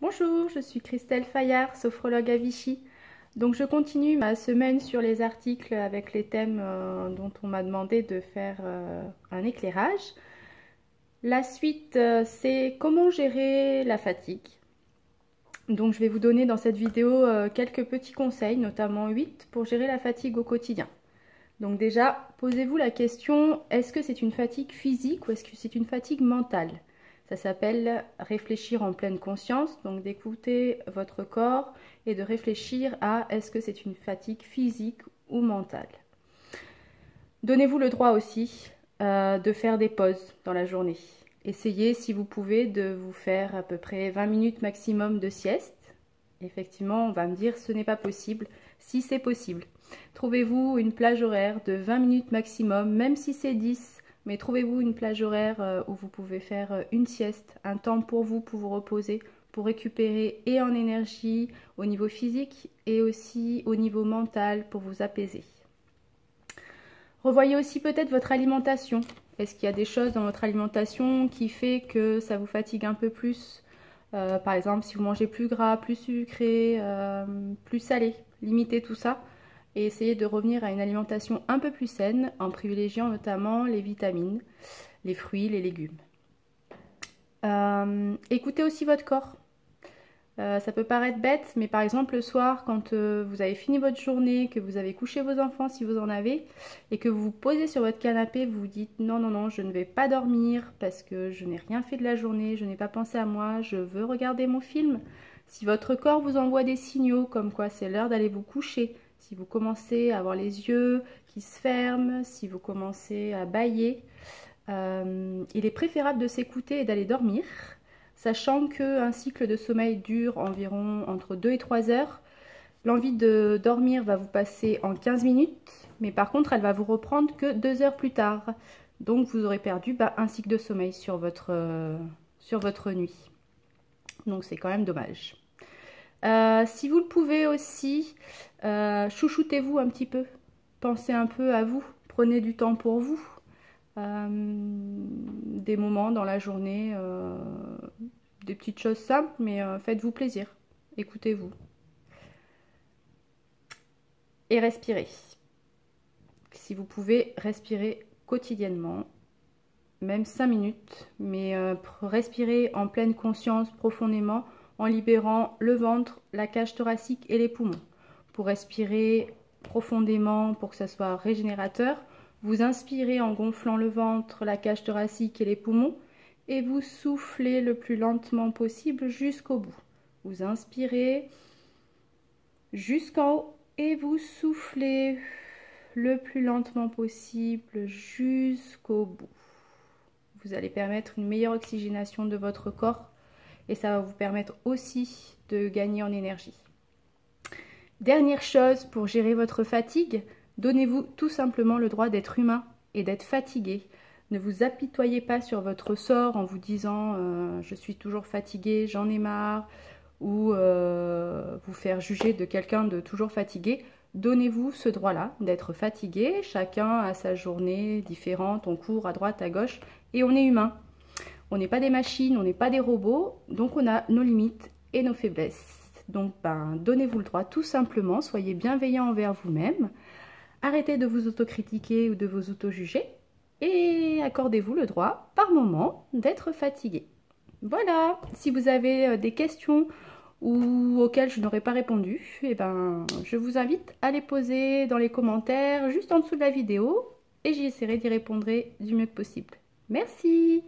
Bonjour, je suis Christelle Fayard, sophrologue à Vichy. Donc je continue ma semaine sur les articles avec les thèmes dont on m'a demandé de faire un éclairage. La suite, c'est comment gérer la fatigue. Donc je vais vous donner dans cette vidéo quelques petits conseils, notamment 8 pour gérer la fatigue au quotidien. Donc déjà, posez-vous la question, est-ce que c'est une fatigue physique ou est-ce que c'est une fatigue mentale? Ça s'appelle réfléchir en pleine conscience, donc d'écouter votre corps et de réfléchir à est-ce que c'est une fatigue physique ou mentale. Donnez-vous le droit aussi de faire des pauses dans la journée. Essayez, si vous pouvez, de vous faire à peu près 20 minutes maximum de sieste. Effectivement, on va me dire ce n'est pas possible. Si c'est possible, trouvez-vous une plage horaire de 20 minutes maximum, même si c'est 10, mais trouvez-vous une plage horaire où vous pouvez faire une sieste, un temps pour vous reposer, pour récupérer et en énergie au niveau physique et aussi au niveau mental pour vous apaiser. Revoyez aussi peut-être votre alimentation. Est-ce qu'il y a des choses dans votre alimentation qui fait que ça vous fatigue un peu plus? Par exemple, si vous mangez plus gras, plus sucré, plus salé, limitez tout ça et essayez de revenir à une alimentation un peu plus saine en privilégiant notamment les vitamines, les fruits, les légumes. Écoutez aussi votre corps. Ça peut paraître bête, mais par exemple le soir, quand vous avez fini votre journée, que vous avez couché vos enfants si vous en avez, et que vous vous posez sur votre canapé, vous vous dites non, non, non, je ne vais pas dormir parce que je n'ai rien fait de la journée, je n'ai pas pensé à moi, je veux regarder mon film. Si votre corps vous envoie des signaux comme quoi c'est l'heure d'aller vous coucher, si vous commencez à avoir les yeux qui se ferment, si vous commencez à bâiller, il est préférable de s'écouter et d'aller dormir. Sachant qu'un cycle de sommeil dure environ entre 2 et 3 heures, l'envie de dormir va vous passer en 15 minutes, mais par contre elle va vous reprendre que 2 heures plus tard. Donc vous aurez perdu un cycle de sommeil sur votre nuit. Donc c'est quand même dommage. Si vous le pouvez aussi, chouchoutez-vous un petit peu. Pensez un peu à vous, prenez du temps pour vous. Des moments dans la journée, des petites choses simples, mais faites-vous plaisir, écoutez-vous. Et respirez. Si vous pouvez, respirer quotidiennement, même 5 minutes, mais respirez en pleine conscience profondément en libérant le ventre, la cage thoracique et les poumons. Pour respirer profondément, pour que ça soit régénérateur, vous inspirez en gonflant le ventre, la cage thoracique et les poumons et vous soufflez le plus lentement possible jusqu'au bout. Vous inspirez jusqu'en haut et vous soufflez le plus lentement possible jusqu'au bout. Vous allez permettre une meilleure oxygénation de votre corps et ça va vous permettre aussi de gagner en énergie. Dernière chose pour gérer votre fatigue, donnez-vous tout simplement le droit d'être humain et d'être fatigué. Ne vous apitoyez pas sur votre sort en vous disant je suis toujours fatigué, j'en ai marre, ou vous faire juger de quelqu'un de toujours fatigué. Donnez-vous ce droit-là d'être fatigué. Chacun a sa journée différente, on court à droite, à gauche et on est humain. On n'est pas des machines, on n'est pas des robots, donc on a nos limites et nos faiblesses. Donc donnez-vous le droit tout simplement, soyez bienveillant envers vous-même. Arrêtez de vous autocritiquer ou de vous auto-juger et accordez-vous le droit, par moment, d'être fatigué. Voilà, si vous avez des questions ou auxquelles je n'aurais pas répondu, je vous invite à les poser dans les commentaires juste en dessous de la vidéo et j'y essaierai d'y répondre du mieux que possible. Merci!